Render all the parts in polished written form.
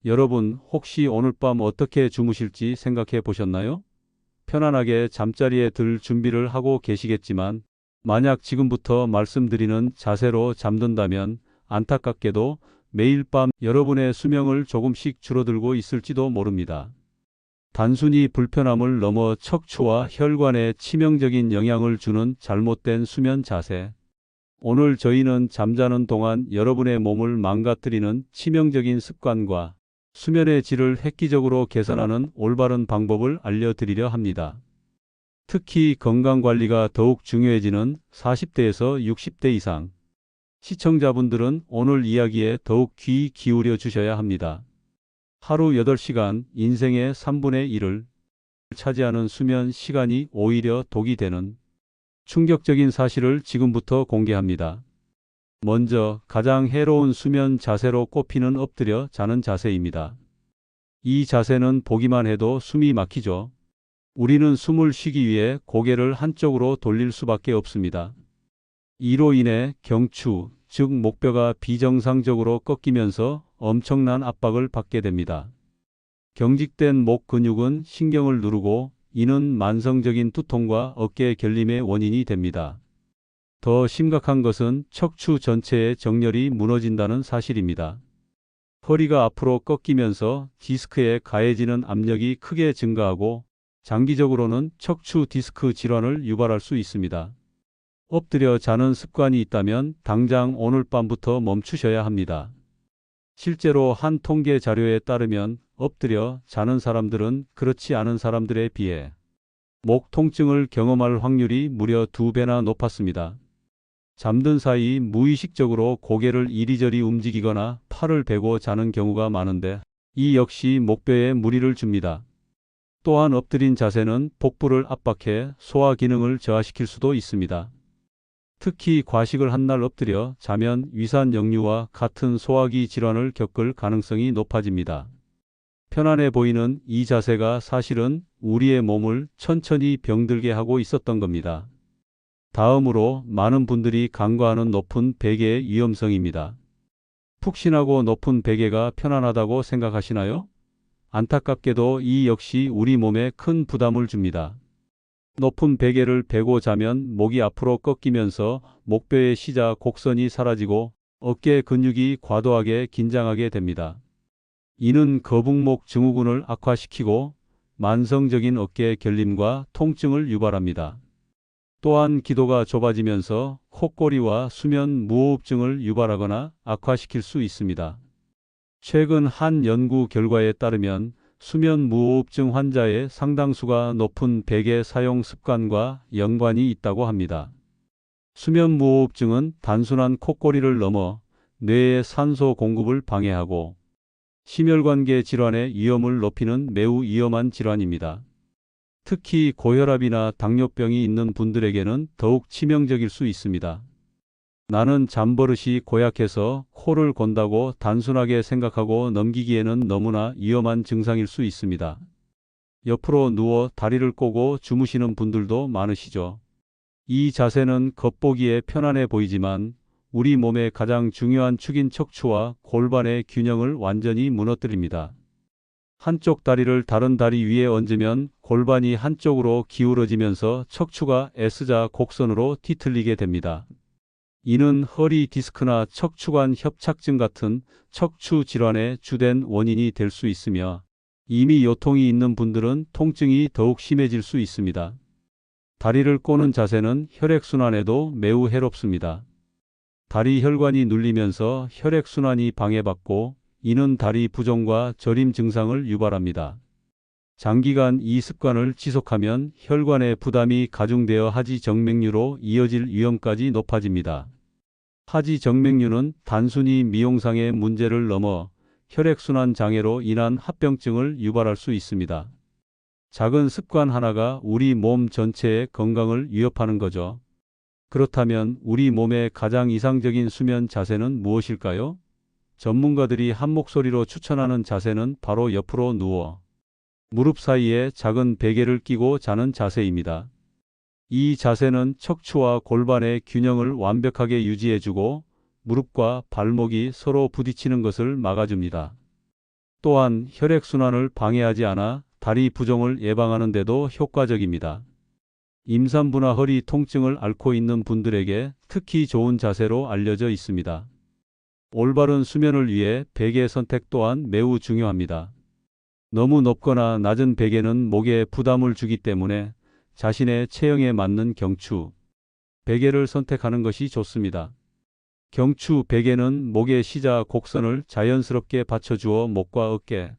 여러분, 혹시 오늘 밤 어떻게 주무실지 생각해 보셨나요? 편안하게 잠자리에 들 준비를 하고 계시겠지만, 만약 지금부터 말씀드리는 자세로 잠든다면 안타깝게도 매일 밤 여러분의 수명을 조금씩 줄어들고 있을지도 모릅니다. 단순히 불편함을 넘어 척추와 혈관에 치명적인 영향을 주는 잘못된 수면 자세. 오늘 저희는 잠자는 동안 여러분의 몸을 망가뜨리는 치명적인 습관과 수면의 질을 획기적으로 개선하는 올바른 방법을 알려드리려 합니다. 특히 건강관리가 더욱 중요해지는 40대에서 60대 이상 시청자분들은 오늘 이야기에 더욱 귀 기울여 주셔야 합니다. 하루 8시간, 인생의 3분의 1을 차지하는 수면 시간이 오히려 독이 되는 충격적인 사실을 지금부터 공개합니다. 먼저 가장 해로운 수면 자세로 꼽히는 엎드려 자는 자세입니다. 이 자세는 보기만 해도 숨이 막히죠. 우리는 숨을 쉬기 위해 고개를 한쪽으로 돌릴 수밖에 없습니다. 이로 인해 경추, 즉 목뼈가 비정상적으로 꺾이면서 엄청난 압박을 받게 됩니다. 경직된 목 근육은 신경을 누르고 이는 만성적인 두통과 어깨 결림의 원인이 됩니다. 더 심각한 것은 척추 전체의 정렬이 무너진다는 사실입니다. 허리가 앞으로 꺾이면서 디스크에 가해지는 압력이 크게 증가하고 장기적으로는 척추 디스크 질환을 유발할 수 있습니다. 엎드려 자는 습관이 있다면 당장 오늘 밤부터 멈추셔야 합니다. 실제로 한 통계 자료에 따르면 엎드려 자는 사람들은 그렇지 않은 사람들에 비해 목 통증을 경험할 확률이 무려 2배나 높았습니다. 잠든 사이 무의식적으로 고개를 이리저리 움직이거나 팔을 베고 자는 경우가 많은데 이 역시 목뼈에 무리를 줍니다. 또한 엎드린 자세는 복부를 압박해 소화 기능을 저하시킬 수도 있습니다. 특히 과식을 한 날 엎드려 자면 위산 역류와 같은 소화기 질환을 겪을 가능성이 높아집니다. 편안해 보이는 이 자세가 사실은 우리의 몸을 천천히 병들게 하고 있었던 겁니다. 다음으로 많은 분들이 간과하는 높은 베개의 위험성입니다. 푹신하고 높은 베개가 편안하다고 생각하시나요? 안타깝게도 이 역시 우리 몸에 큰 부담을 줍니다. 높은 베개를 베고 자면 목이 앞으로 꺾이면서 목뼈의 시작 곡선이 사라지고 어깨 근육이 과도하게 긴장하게 됩니다. 이는 거북목 증후군을 악화시키고 만성적인 어깨 결림과 통증을 유발합니다. 또한 기도가 좁아지면서 콧골이와 수면 무호흡증을 유발하거나 악화시킬 수 있습니다. 최근 한 연구 결과에 따르면 수면 무호흡증 환자의 상당수가 높은 베개 사용 습관과 연관이 있다고 합니다. 수면 무호흡증은 단순한 콧골이를 넘어 뇌의 산소 공급을 방해하고 심혈관계 질환의 위험을 높이는 매우 위험한 질환입니다. 특히 고혈압이나 당뇨병이 있는 분들에게는 더욱 치명적일 수 있습니다. 나는 잠버릇이 고약해서 코를 곤다고 단순하게 생각하고 넘기기에는 너무나 위험한 증상일 수 있습니다. 옆으로 누워 다리를 꼬고 주무시는 분들도 많으시죠. 이 자세는 겉보기에 편안해 보이지만 우리 몸의 가장 중요한 축인 척추와 골반의 균형을 완전히 무너뜨립니다. 한쪽 다리를 다른 다리 위에 얹으면 골반이 한쪽으로 기울어지면서 척추가 S자 곡선으로 뒤틀리게 됩니다. 이는 허리 디스크나 척추관 협착증 같은 척추 질환의 주된 원인이 될 수 있으며 이미 요통이 있는 분들은 통증이 더욱 심해질 수 있습니다. 다리를 꼬는 자세는 혈액순환에도 매우 해롭습니다. 다리 혈관이 눌리면서 혈액순환이 방해받고 이는 다리 부종과 저림 증상을 유발합니다. 장기간 이 습관을 지속하면 혈관의 부담이 가중되어 하지정맥류로 이어질 위험까지 높아집니다. 하지정맥류는 단순히 미용상의 문제를 넘어 혈액순환 장애로 인한 합병증을 유발할 수 있습니다. 작은 습관 하나가 우리 몸 전체의 건강을 위협하는 거죠. 그렇다면 우리 몸의 가장 이상적인 수면 자세는 무엇일까요? 전문가들이 한 목소리로 추천하는 자세는 바로 옆으로 누워 무릎 사이에 작은 베개를 끼고 자는 자세입니다. 이 자세는 척추와 골반의 균형을 완벽하게 유지해주고 무릎과 발목이 서로 부딪히는 것을 막아줍니다. 또한 혈액순환을 방해하지 않아 다리 부종을 예방하는 데도 효과적입니다. 임산부나 허리 통증을 앓고 있는 분들에게 특히 좋은 자세로 알려져 있습니다. 올바른 수면을 위해 베개 선택 또한 매우 중요합니다. 너무 높거나 낮은 베개는 목에 부담을 주기 때문에 자신의 체형에 맞는 경추 베개를 선택하는 것이 좋습니다. 경추 베개는 목의 시자 곡선을 자연스럽게 받쳐주어 목과 어깨,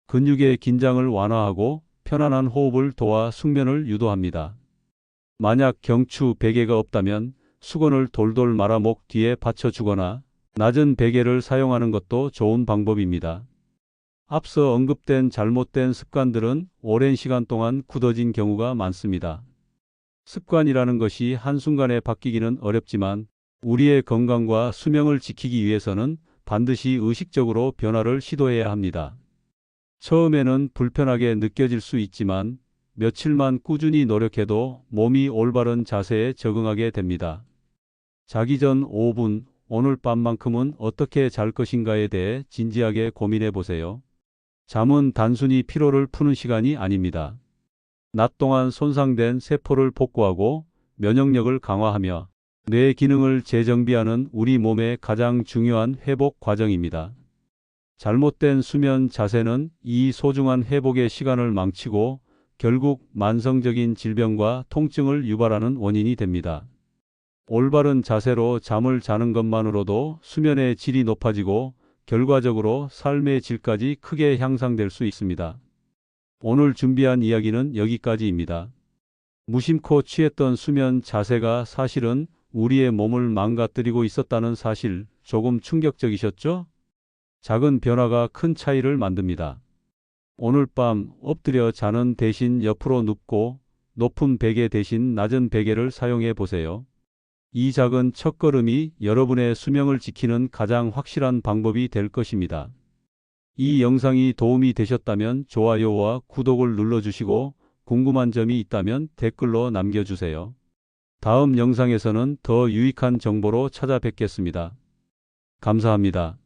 근육의 긴장을 완화하고 편안한 호흡을 도와 숙면을 유도합니다. 만약 경추 베개가 없다면 수건을 돌돌 말아 목 뒤에 받쳐주거나 낮은 베개를 사용하는 것도 좋은 방법입니다. 앞서 언급된 잘못된 습관들은 오랜 시간 동안 굳어진 경우가 많습니다. 습관이라는 것이 한순간에 바뀌기는 어렵지만 우리의 건강과 수명을 지키기 위해서는 반드시 의식적으로 변화를 시도해야 합니다. 처음에는 불편하게 느껴질 수 있지만 며칠만 꾸준히 노력해도 몸이 올바른 자세에 적응하게 됩니다. 자기 전 5분, 오늘 밤만큼은 어떻게 잘 것인가에 대해 진지하게 고민해 보세요. 잠은 단순히 피로를 푸는 시간이 아닙니다. 낮 동안 손상된 세포를 복구하고 면역력을 강화하며 뇌 기능을 재정비하는 우리 몸의 가장 중요한 회복 과정입니다. 잘못된 수면 자세는 이 소중한 회복의 시간을 망치고 결국 만성적인 질병과 통증을 유발하는 원인이 됩니다. 올바른 자세로 잠을 자는 것만으로도 수면의 질이 높아지고 결과적으로 삶의 질까지 크게 향상될 수 있습니다. 오늘 준비한 이야기는 여기까지입니다. 무심코 취했던 수면 자세가 사실은 우리의 몸을 망가뜨리고 있었다는 사실, 조금 충격적이셨죠? 작은 변화가 큰 차이를 만듭니다. 오늘 밤 엎드려 자는 대신 옆으로 눕고 높은 베개 대신 낮은 베개를 사용해 보세요. 이 작은 첫걸음이 여러분의 수명을 지키는 가장 확실한 방법이 될 것입니다. 이 영상이 도움이 되셨다면 좋아요와 구독을 눌러주시고 궁금한 점이 있다면 댓글로 남겨주세요. 다음 영상에서는 더 유익한 정보로 찾아뵙겠습니다. 감사합니다.